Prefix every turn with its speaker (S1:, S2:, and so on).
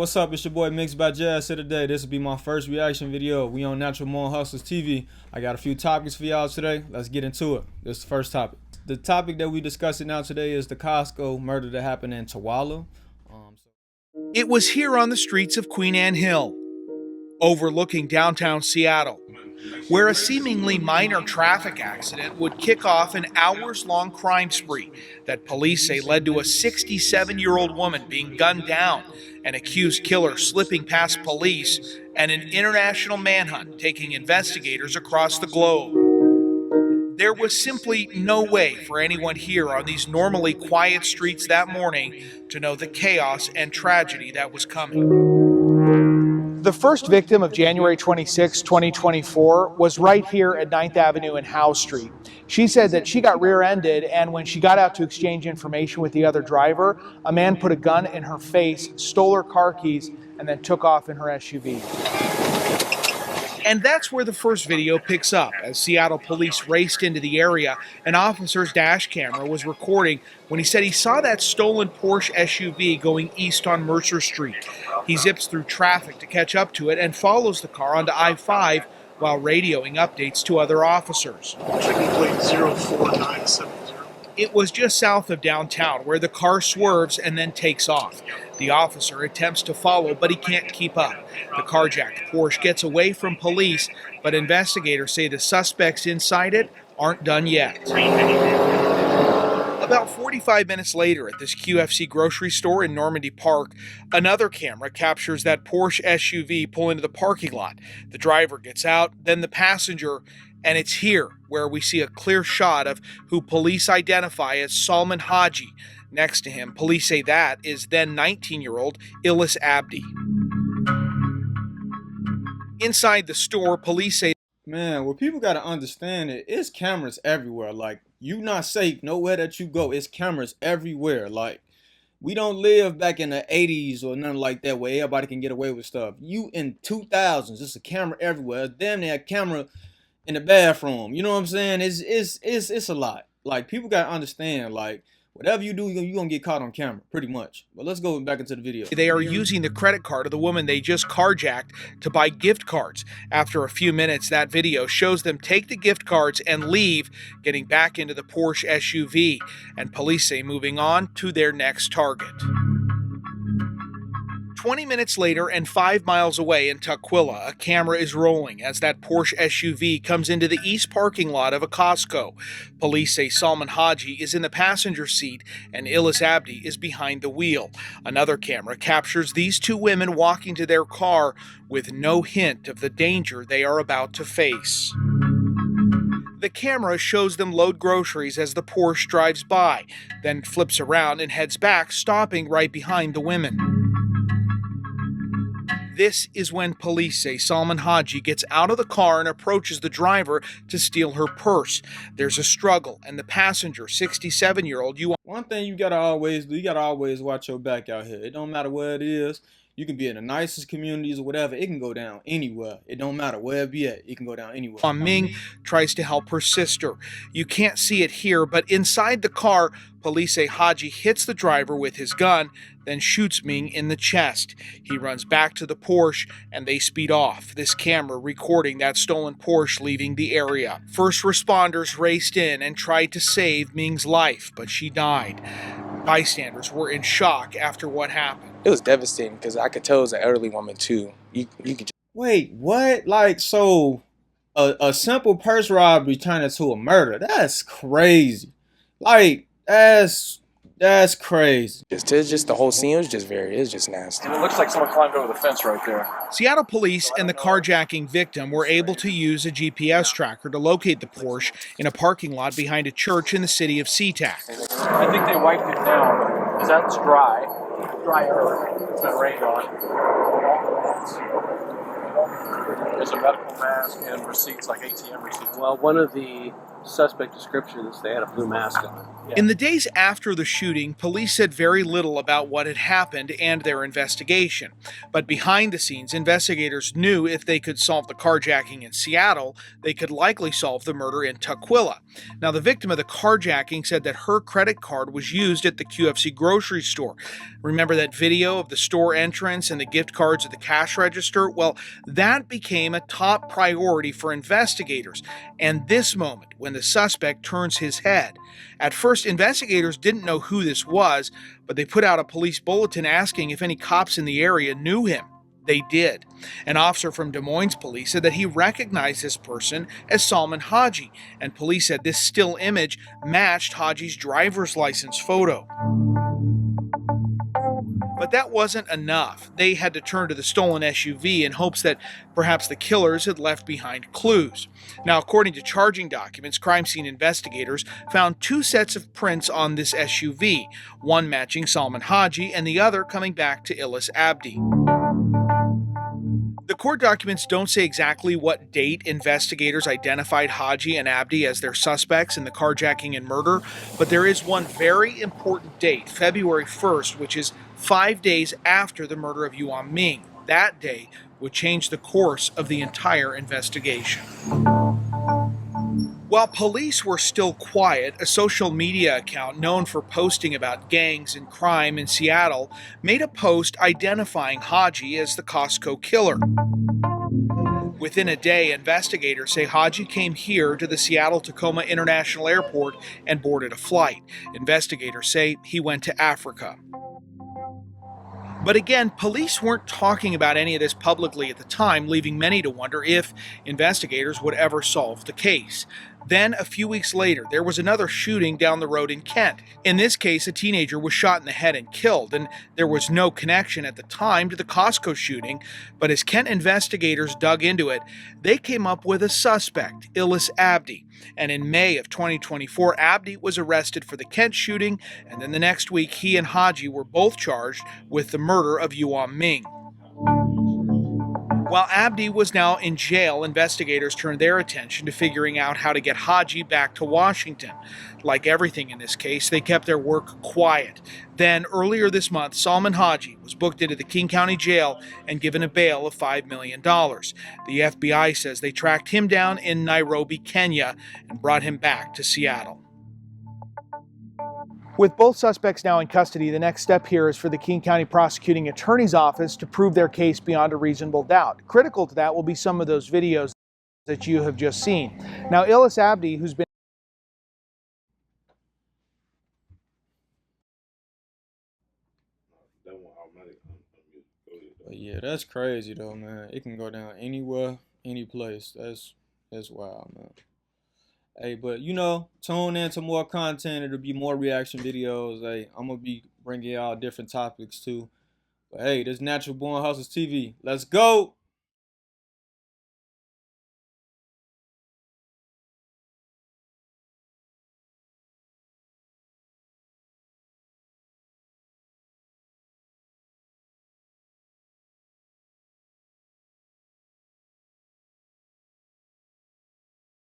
S1: what's up? It's your boy Mix by Jazz here today. This will be my first reaction video. We on Natural Born Hustlers TV. I got a few topics for y'all today. Let's get into it. This is the first topic. The topic that we discussing now today is the Costco murder that happened in Tukwila.
S2: It was here on the streets of Queen Anne Hill, overlooking downtown Seattle, where a seemingly minor traffic accident would kick off an hours-long crime spree that police say led to a 67-year-old woman being gunned down, an accused killer slipping past police, and an international manhunt taking investigators across the globe. There was simply no way for anyone here on these normally quiet streets that morning to know the chaos and tragedy that was coming. The first victim of January 26, 2024 was right here at 9th Avenue and Howe Street. She said that she got rear-ended, and when she got out to exchange information with the other driver, a man put a gun in her face, stole her car keys, and then took off in her SUV. And that's where the first video picks up. As Seattle police raced into the area, an officer's dash camera was recording when he said he saw that stolen Porsche SUV going east on Mercer Street. He zips through traffic to catch up to it and follows the car onto I-5 while radioing updates to other officers.
S3: Chicken plate 04970.
S2: It was just south of downtown where the car swerves and then takes off. The officer attempts to follow, but he can't keep up. The carjacked Porsche gets away from police, but investigators say the suspects inside it aren't done yet. About 45 minutes later at this QFC grocery store in Normandy Park, another camera captures that Porsche SUV pull into the parking lot. The driver gets out, then the passenger, and it's here where we see a clear shot of who police identify as Salman Haji. Next to him, police say that is then 19-year-old Yuam Ming. Inside the store, police say,
S1: man, what people got to understand it's cameras everywhere. Like, you not safe nowhere that you go. It's cameras everywhere. Like, we don't live back in the 80s or nothing like that where everybody can get away with stuff. You in 2000s, it's a camera everywhere. Damn near a camera in the bathroom. You know what I'm saying? It's a lot. Like, people got to understand, like, whatever you do, you're going to get caught on camera, pretty much. But let's go back into the video.
S2: They are using the credit card of the woman they just carjacked to buy gift cards. After a few minutes, that video shows them take the gift cards and leave, getting back into the Porsche SUV. And police say moving on to their next target. 20 minutes later and 5 miles away in Tukwila, a camera is rolling as that Porsche SUV comes into the east parking lot of a Costco. Police say Salman Haji is in the passenger seat and Yuam Ming is behind the wheel. Another camera captures these two women walking to their car with no hint of the danger they are about to face. The camera shows them load groceries as the Porsche drives by, then flips around and heads back, stopping right behind the women. This is when police say Salman Haji gets out of the car and approaches the driver to steal her purse. There's a struggle, and the passenger, 67-year-old Yuam.
S1: One thing you gotta always do, you gotta always watch your back out here. It don't matter where it is. You can be in the nicest communities or whatever. It can go down anywhere. It don't matter where it be at. It can go down anywhere.
S2: Yuam Ming tries to help her sister. You can't see it here, but inside the car, police say Haji hits the driver with his gun, then shoots Ming in the chest. He runs back to the Porsche, and they speed off. This camera recording that stolen Porsche leaving the area. First responders raced in and tried to save Ming's life, but she died. Bystanders were in shock after what happened.
S4: It was devastating because I could tell it was an elderly woman too. You could just...
S1: Wait, what? Like, so a simple purse robbery turned into a murder? That's crazy. Like, that's crazy.
S4: It's just the whole scene was just it's just nasty.
S3: It looks like someone climbed over the fence right there.
S2: Seattle police and the carjacking victim were able to use a GPS tracker to locate the Porsche in a parking lot behind a church in the city of SeaTac.
S3: I think they wiped it down because that's dry. Dry earth. It's been rained on. There's a medical mask and receipts, like ATM receipts.
S5: Well, one of the
S3: suspect descriptions, they had a blue mask on. Yeah.
S2: In the days after the shooting, police said very little about what had happened and their investigation. But behind the scenes, investigators knew if they could solve the carjacking in Seattle, they could likely solve the murder in Tukwila. Now, the victim of the carjacking said that her credit card was used at the QFC grocery store. Remember that video of the store entrance and the gift cards at the cash register? Well, that became a top priority for investigators. And this moment, when the suspect turns his head. At first, investigators didn't know who this was, but they put out a police bulletin asking if any cops in the area knew him. They did. An officer from Des Moines police said that he recognized this person as Salman Haji, and police said this still image matched Haji's driver's license photo. But that wasn't enough. They had to turn to the stolen SUV in hopes that perhaps the killers had left behind clues. Now, according to charging documents, crime scene investigators found 2 sets of prints on this SUV, one matching Salman Haji and the other coming back to Illis Abdi. The court documents don't say exactly what date investigators identified Haji and Abdi as their suspects in the carjacking and murder, but there is one very important date, February 1st, which is 5 days after the murder of Yuam Ming. That day would change the course of the entire investigation. While police were still quiet, a social media account known for posting about gangs and crime in Seattle made a post identifying Haji as the Costco killer. Within a day, investigators say Haji came here to the Seattle-Tacoma International Airport and boarded a flight. Investigators say he went to Africa. But again, police weren't talking about any of this publicly at the time, leaving many to wonder if investigators would ever solve the case. Then, a few weeks later, there was another shooting down the road in Kent. In this case, a teenager was shot in the head and killed, and there was no connection at the time to the Costco shooting. But as Kent investigators dug into it, they came up with a suspect, Illis Abdi. And in May of 2024, Abdi was arrested for the Kent shooting, and then the next week, he and Haji were both charged with the murder of Yuam Ming. While Abdi was now in jail, investigators turned their attention to figuring out how to get Haji back to Washington. Like everything in this case, they kept their work quiet. Then, earlier this month, Salman Haji was booked into the King County Jail and given a bail of $5 million. The FBI says they tracked him down in Nairobi, Kenya, and brought him back to Seattle. With both suspects now in custody, the next step here is for the King County Prosecuting Attorney's Office to prove their case beyond a reasonable doubt. Critical to that will be some of those videos that you have just seen. Now, Illis Abdi, who's been
S1: But yeah, that's crazy though, man. It can go down anywhere, any place. That's wild, man. Hey, but tune in to more content. It'll be more reaction videos. Hey, I'm gonna be bringing y'all different topics too. But hey, this Natural Born Hustlers TV. Let's go.